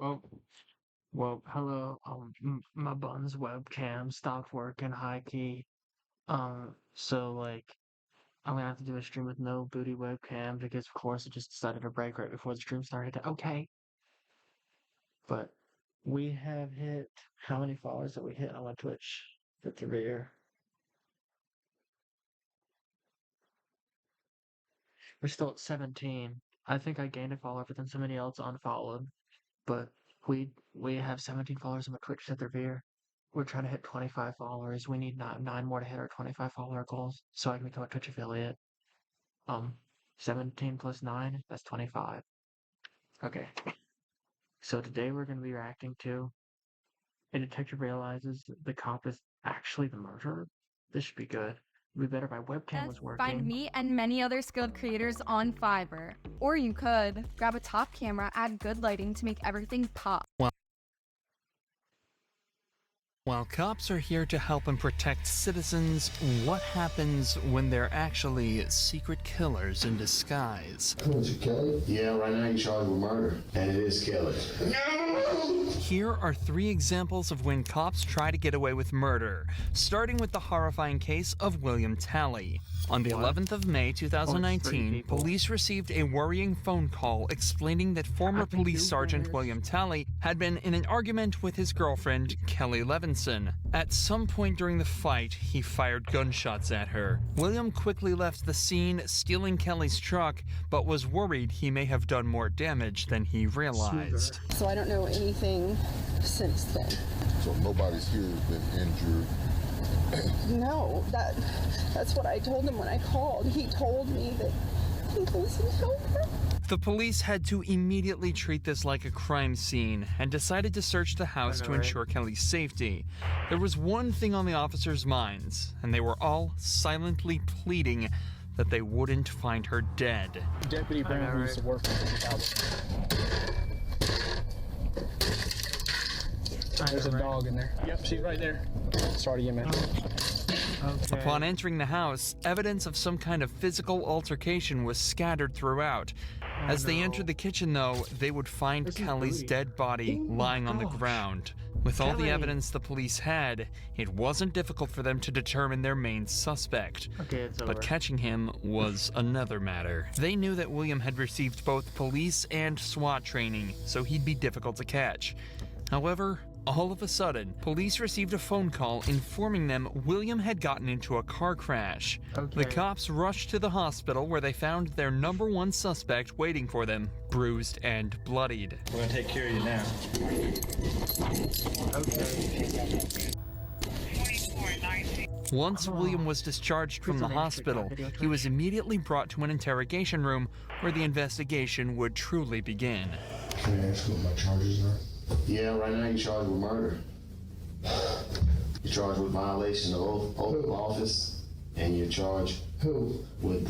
Well, hello. My bun's webcam stopped working, high key. So like, I'm gonna have to do a stream with no booty webcam because, of course, it just decided to break right before the stream started. Okay, but we have hit how many followers that we hit on my Twitch? 53. We're still at 17. I think I gained a follower, but then somebody else unfollowed. But we have 17 followers on my Twitch at their beer. We're trying to hit 25 followers. We need nine more to hit our 25 follower goals so I can become a Twitch affiliate. Um, 17 plus 9, that's 25. Okay. So today we're going to be reacting to a detective realizes the cop is actually the murderer. This should be good. It'd be better if my webcam was Find working. me and many other skilled creators on Fiverr. Or you could grab a top camera, add good lighting to make everything pop. While cops are here to help and protect citizens, what happens when they're actually secret killers in disguise? Was it Kelly? Yeah, right now you're charged with murder, and it is Kelly. Here are 3 examples of when cops try to get away with murder, starting with the horrifying case of William Talley. On the 11th of May 2019, police received a worrying phone call explaining that former police sergeant William Talley had been in an argument with his girlfriend, Kelly Levinson. At some point during the fight, he fired gunshots at her. William quickly left the scene, stealing Kelly's truck, but was worried he may have done more damage than he realized. So I don't know anything since then. So nobody's here has been injured. No, that's what I told him when I called. He told me that he wasn't helping. The police had to immediately treat this like a crime scene and decided to search the house to ensure Kelly's safety. There was one thing on the officers' minds, and they were all silently pleading that they wouldn't find her dead. Deputy Brown used to work with the cowboy. There's a dog in there. Yep, she's right there. Sorry again, man. Okay. Upon entering the house, evidence of some kind of physical altercation was scattered throughout. As they entered the kitchen, though, they would find Kelly's dead body lying on the ground. With all the evidence the police had, it wasn't difficult for them to determine their main suspect. Okay, it's over. But catching him was another matter. They knew that William had received both police and SWAT training, so he'd be difficult to catch. However, all of a sudden, police received a phone call informing them William had gotten into a car crash. The cops rushed to the hospital where they found their number 1 suspect waiting for them, bruised and bloodied. We're gonna take care of you now. Once William was discharged from the hospital, he was immediately brought to an interrogation room where the investigation would truly begin. Can I ask what my charges are? Yeah, right now you're charged with murder. You're charged with violation of oath of office, and you're charged with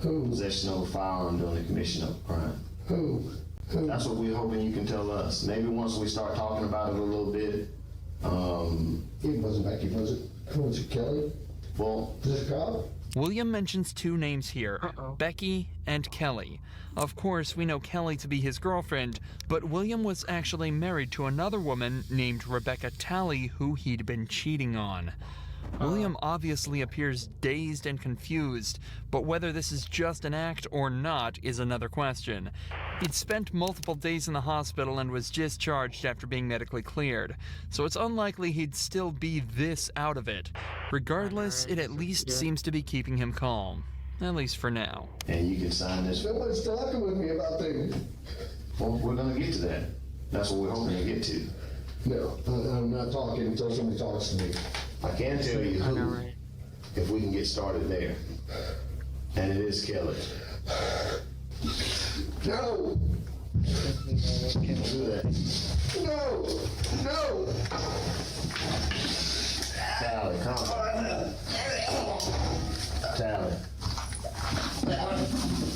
possession of a firearm during the commission of a crime. Who? That's what we're hoping you can tell us. Maybe once we start talking about it a little bit. It wasn't Becky, was it? Was it Kelly? Well, Was it a cop? William mentions 2 names here, Becky and Kelly. Of course, we know Kelly to be his girlfriend, but William was actually married to another woman named Rebecca Talley who he'd been cheating on. William obviously appears dazed and confused, but whether this is just an act or not is another question. He'd spent multiple days in the hospital and was discharged after being medically cleared, so it's unlikely he'd still be this out of it. Regardless, it at least seems to be keeping him calm, at least for now. and you can sign this. Nobody's talking with me about things. Well, we're gonna get to that. That's what we're hoping to get to. No, I'm not talking until somebody talks to me. I can tell you who, if we can get started there. And it is Kelly. No! Can't do that. No! No! Tally, come on. Tally.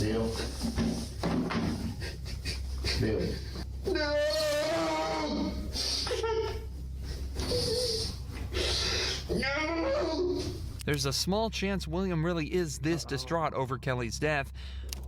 Bill. Bill. No! No! There's a small chance William really is this distraught over Kelly's death,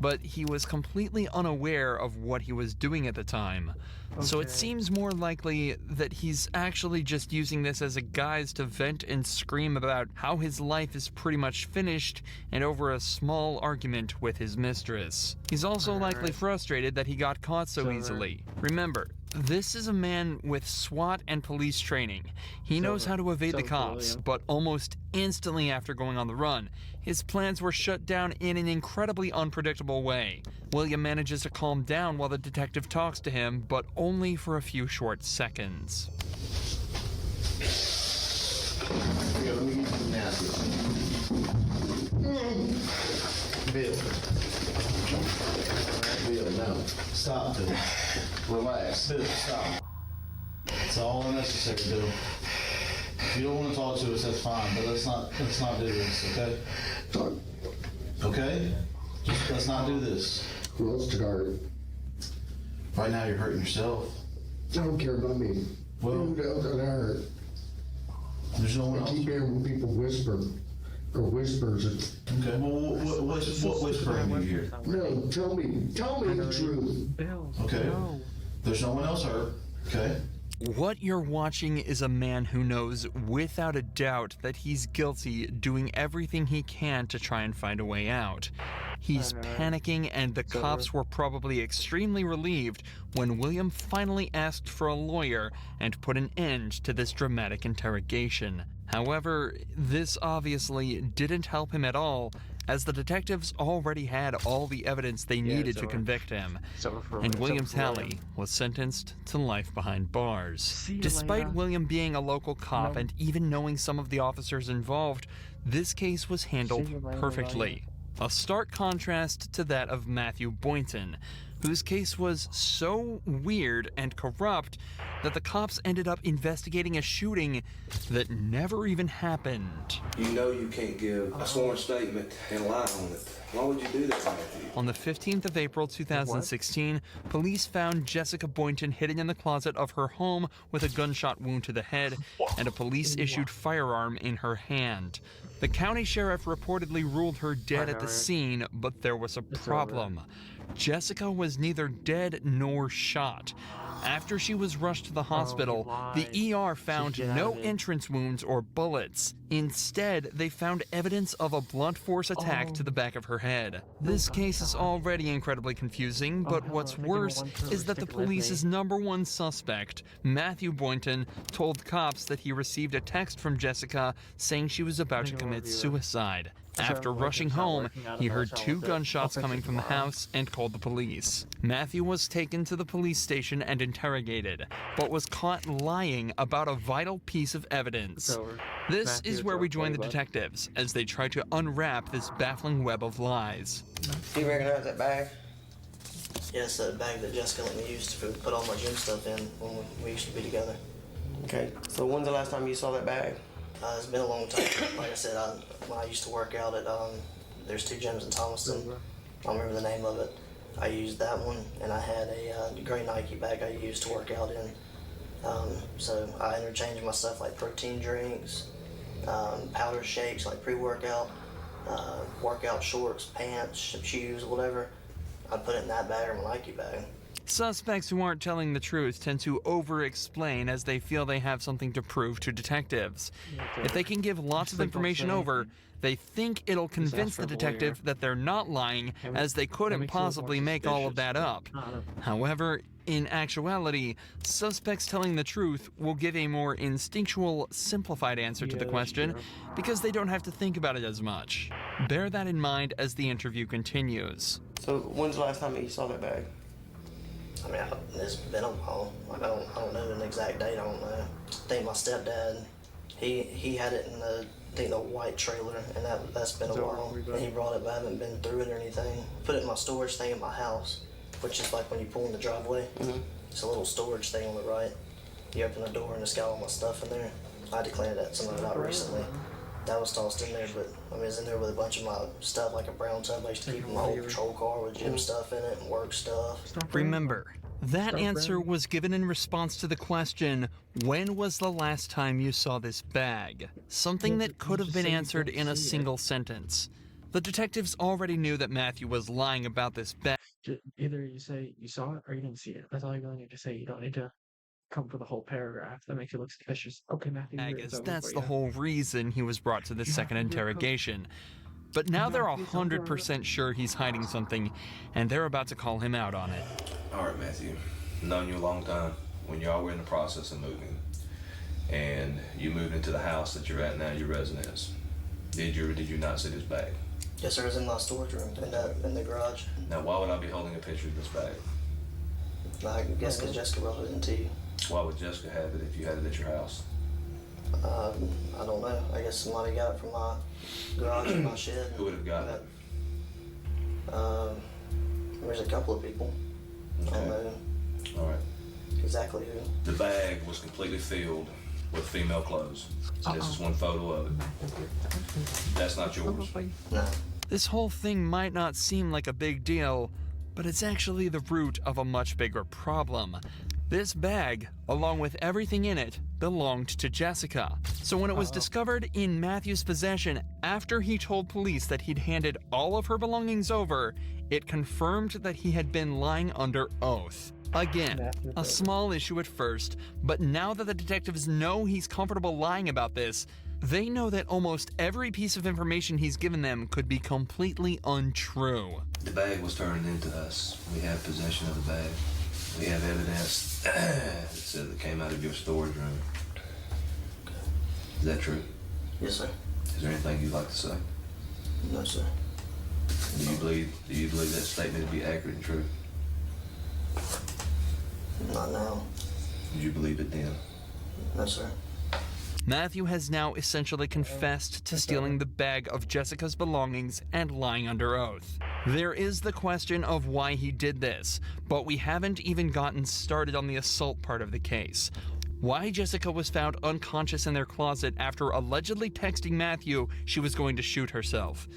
but he was completely unaware of what he was doing at the time. So it seems more likely that he's actually just using this as a guise to vent and scream about how his life is pretty much finished and over a small argument with his mistress. He's also likely frustrated that he got caught so easily. Remember, this is a man with SWAT and police training. He knows how to evade the cops, but almost instantly after going on the run, his plans were shut down in an incredibly unpredictable way. William manages to calm down while the detective talks to him, but only for a few short seconds. Here, let me get you the napkin. Bill. Bill, no. Stop, Bill. Relax. Bill, stop. It's all unnecessary, Bill. If you don't want to talk to us, that's fine, but let's not do this, okay? Okay? Just let's not do this. Who else to guard it? Right now you're hurting yourself. I don't care about me. Well, Who else to hurt? there's no one I else. keep hearing when people whisper, or whispers. Okay, well, what whispering do you hear? No, tell me the truth. Okay, there's no one else hurt, okay? What you're watching is a man who knows without a doubt that he's guilty, doing everything he can to try and find a way out. He's panicking, and the cops were probably extremely relieved when William finally asked for a lawyer and put an end to this dramatic interrogation. However, this obviously didn't help him at all, as the detectives already had all the evidence they needed to convict him, and William Talley was sentenced to life behind bars. Despite William being a local cop and even knowing some of the officers involved, this case was handled perfectly. A stark contrast to that of Matthew Boynton, whose case was so weird and corrupt that the cops ended up investigating a shooting that never even happened. You know you can't give a sworn statement and lie on it. Why would you do that, Matthew? On the 15th of April 2016, police found Jessica Boynton hidden in the closet of her home with a gunshot wound to the head and a police-issued firearm in her hand. The county sheriff reportedly ruled her dead at the scene, but there was a problem. Jessica was neither dead nor shot. After she was rushed to the hospital, the ER found no entrance wounds or bullets. Instead, they found evidence of a blunt force attack to the back of her head. This case is already incredibly confusing, but what's worse is that the police's #1 suspect, Matthew Boynton, told cops that he received a text from Jessica saying she was about to commit suicide. After rushing home, he heard 2 gunshots coming from the house and called the police. Matthew was taken to the police station and interrogated, but was caught lying about a vital piece of evidence. This is where we join the detectives as they try to unwrap this baffling web of lies. Do you recognize that bag? Yes, that bag that Jessica let me use to put all my gym stuff in when we used to be together. Okay, so when's the last time you saw that bag? It's been a long time. Like I said, when I used to work out at, there's 2 gyms in Thomaston. I don't remember the name of it. I used that one, and I had a gray Nike bag I used to work out in. So I interchanged my stuff like protein drinks, powder shakes like pre-workout, workout shorts, pants, shoes, whatever. I put it in that bag or my Nike bag. Suspects who aren't telling the truth tend to over-explain as they feel they have something to prove to detectives. If they can give lots of information over, they think it'll convince the detective that they're not lying, as they couldn't possibly make all of that up. However, in actuality, suspects telling the truth will give a more instinctual, simplified answer to the question because they don't have to think about it as much. Bear that in mind as the interview continues. So when's the last time you saw that bag? I mean, it's been a while. Like, I don't know an exact date. I don't know. I think my stepdad, he had it in the white trailer, and that's been a while. And he brought it, but I haven't been through it or anything. Put it in my storage thing in my house, which is like when you pull in the driveway. It's a little storage thing on the right. You open the door and it's got all my stuff in there. I declared that somebody out recently. That was tossed in there, but I mean, it's in there with a bunch of my stuff, like a brown tub I used to keep in my old patrol car with gym stuff in it and work stuff. Remember, that answer was given in response to the question, when was the last time you saw this bag? Something that could have been answered in a single sentence. The detectives already knew that Matthew was lying about this bag. Either you say you saw it or you didn't see it. That's all you really need to say. You don't need to come up with a whole paragraph that makes you look suspicious. Okay, Matthew, it's over That's for the you. whole reason he was brought to the second interrogation. But now they're 100% sure he's hiding something, and they're about to call him out on it. All right, Matthew. I've known you a long time. When y'all were in the process of moving, and you moved into the house that you're at now, your residence, did you or did you not see this bag? Yes, sir. It's in my storage room in the garage. Now, why would I be holding a picture of this bag? I guess because Jessica brought it into you. Why would Jessica have it if you had it at your house? I don't know. I guess somebody got it from my garage or my shed. Who would have gotten it? There's a couple of people. Okay. I don't know All right. exactly who. The bag was completely filled with female clothes. So this is one photo of it. That's not yours. No. This whole thing might not seem like a big deal, but it's actually the root of a much bigger problem. This bag, along with everything in it, belonged to Jessica. So when it was discovered in Matthew's possession after he told police that he'd handed all of her belongings over, it confirmed that he had been lying under oath. Again, a small issue at first, but now that the detectives know he's comfortable lying about this, they know that almost every piece of information he's given them could be completely untrue. The bag was turned into us. We have possession of the bag. We have evidence that said it came out of your storage room. Is that true? Yes, sir. Is there anything you'd like to say? No, sir. Do you believe that statement to be accurate and true? Not now. Did you believe it then? No, sir. Matthew has now essentially confessed to stealing the bag of Jessica's belongings and lying under oath. There is the question of why he did this, but we haven't even gotten started on the assault part of the case. Why Jessica was found unconscious in their closet after allegedly texting Matthew she was going to shoot herself.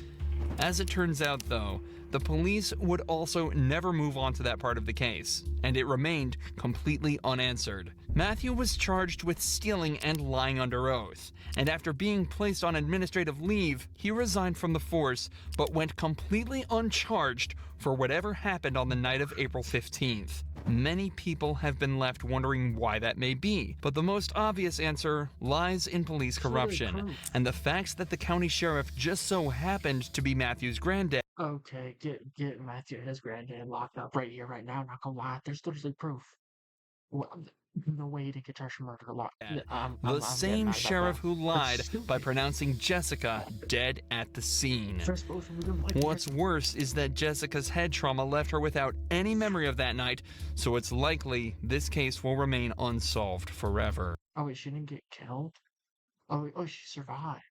As it turns out, though, the police would also never move on to that part of the case, and it remained completely unanswered. Matthew was charged with stealing and lying under oath, and after being placed on administrative leave, he resigned from the force, but went completely uncharged for whatever happened on the night of April 15th. Many people have been left wondering why that may be, but the most obvious answer lies in police corruption, and the facts that the county sheriff just so happened to be Matthew's granddad. Okay, get Matthew and his granddad locked up right here, right now. Not gonna lie, there's literally proof. No way to get charged for murder. The same sheriff who lied by pronouncing Jessica dead at the scene. What's worse is that Jessica's head trauma left her without any memory of that night, so it's likely this case will remain unsolved forever. Oh wait, she didn't get killed? Oh, she survived.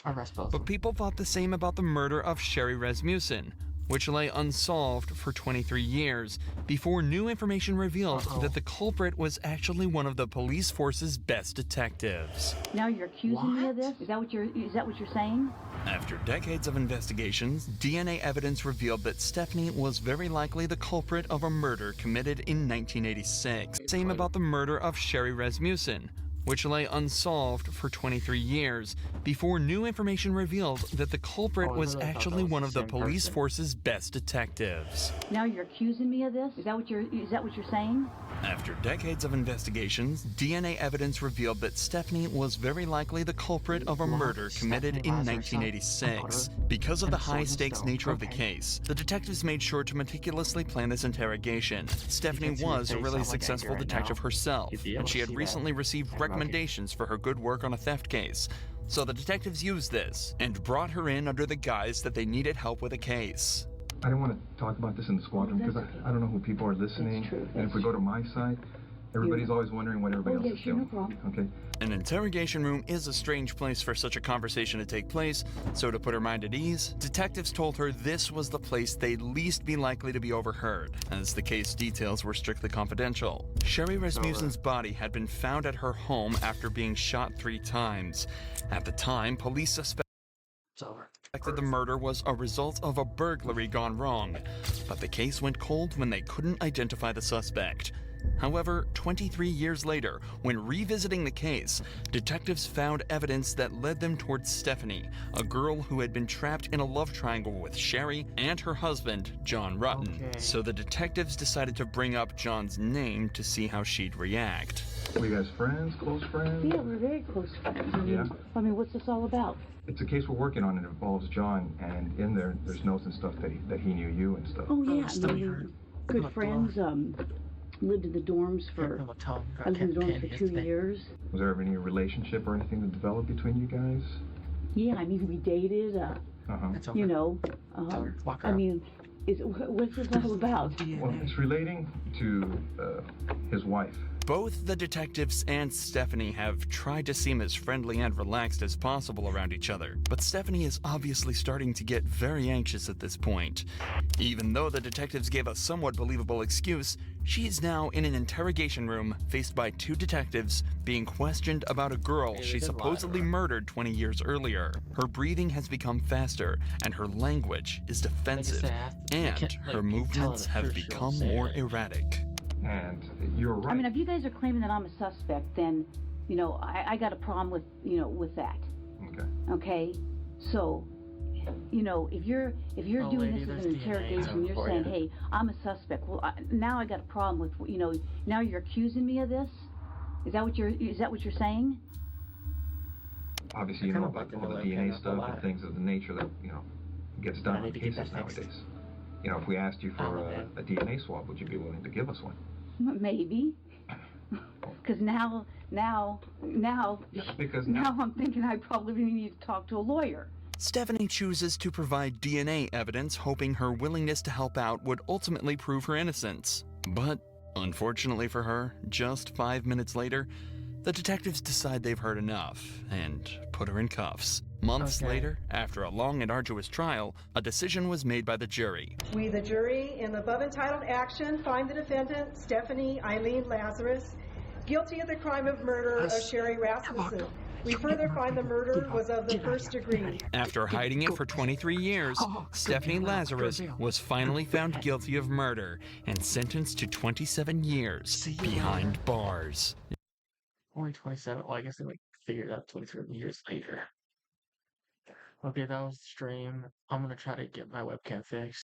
Arrest both. But people thought the same about the murder of Sherry Rasmussen, which lay unsolved for 23 years, before new information revealed that the culprit was actually one of the police force's best detectives. Now you're accusing me of this? Is that what you're saying? After decades of investigations, DNA evidence revealed that Stephanie was very likely the culprit of a murder committed in 1986. Same about the murder of Sherry Rasmussen, which lay unsolved for 23 years, before new information revealed that the culprit was actually one of the police force's best detectives. Now you're accusing me of this? Is that what you're saying? After decades of investigations, DNA evidence revealed that Stephanie was very likely the culprit of a murder committed in 1986. Because of the high-stakes nature of the case, the detectives made sure to meticulously plan this interrogation. Stephanie was a really successful detective herself, and she had recently received recommendations for her good work on a theft case. So the detectives used this and brought her in under the guise that they needed help with a case. I don't want to talk about this in the squadron because I don't know who people are listening. And if we go to my side, everybody's always wondering what everybody else is doing. Okay? An interrogation room is a strange place for such a conversation to take place, so to put her mind at ease, detectives told her this was the place they'd least be likely to be overheard, as the case details were strictly confidential. Sherry Rasmussen's body had been found at her home after being shot 3 times. At the time, police suspected the murder was a result of a burglary gone wrong, but the case went cold when they couldn't identify the suspect. However, 23 years later, when revisiting the case, detectives found evidence that led them towards Stephanie, a girl who had been trapped in a love triangle with Sherry and her husband, John Rutten. Okay. So the detectives decided to bring up John's name to see how she'd react. Were you guys friends, close friends? Yeah, we're very close friends. I mean, what's this all about? It's a case we're working on. It involves John, and in there's notes and stuff that he knew you and stuff. Oh, yeah. I mean, we were good friends. Lived in the dorms for, I lived in the dorms for 2 years. Was there ever any relationship or anything that developed between you guys? Yeah, I mean, we dated, you know, I mean, what's this all about? Well, it's relating to his wife. Both the detectives and Stephanie have tried to seem as friendly and relaxed as possible around each other, but Stephanie is obviously starting to get very anxious at this point. Even though the detectives gave a somewhat believable excuse, she is now in an interrogation room faced by 2 detectives being questioned about a girl she supposedly murdered 20 years earlier. Her breathing has become faster, and her language is defensive, and her movements have become more erratic. And you're right. I mean, if you guys are claiming that I'm a suspect, then, you know, I got a problem with, you know, with that. Okay. Okay? So, you know, if you're doing this as an interrogation, you're saying, hey, I'm a suspect. Well, now I got a problem with, you know, now you're accusing me of this? Is that what you're saying? Obviously, you know about all the DNA stuff and things of the nature that, you know, gets done in cases nowadays. You know, if we asked you for a DNA swab, would you be willing to give us one? Maybe. Because now I'm thinking I probably need to talk to a lawyer. Stephanie chooses to provide DNA evidence, hoping her willingness to help out would ultimately prove her innocence. But, unfortunately for her, just 5 minutes later, the detectives decide they've heard enough and put her in cuffs. Months later, after a long and arduous trial, a decision was made by the jury. We, the jury, in the above entitled action, find the defendant, Stephanie Eileen Lazarus, guilty of the crime of murder of Sherry Rasmussen. We further find the murder was of the first degree. After hiding it for 23 years, Stephanie Lazarus was finally found guilty of murder and sentenced to 27 years behind bars. Only 27. Well, I guess they like figured out 23 years later. Okay, that was the stream. I'm gonna try to get my webcam fixed.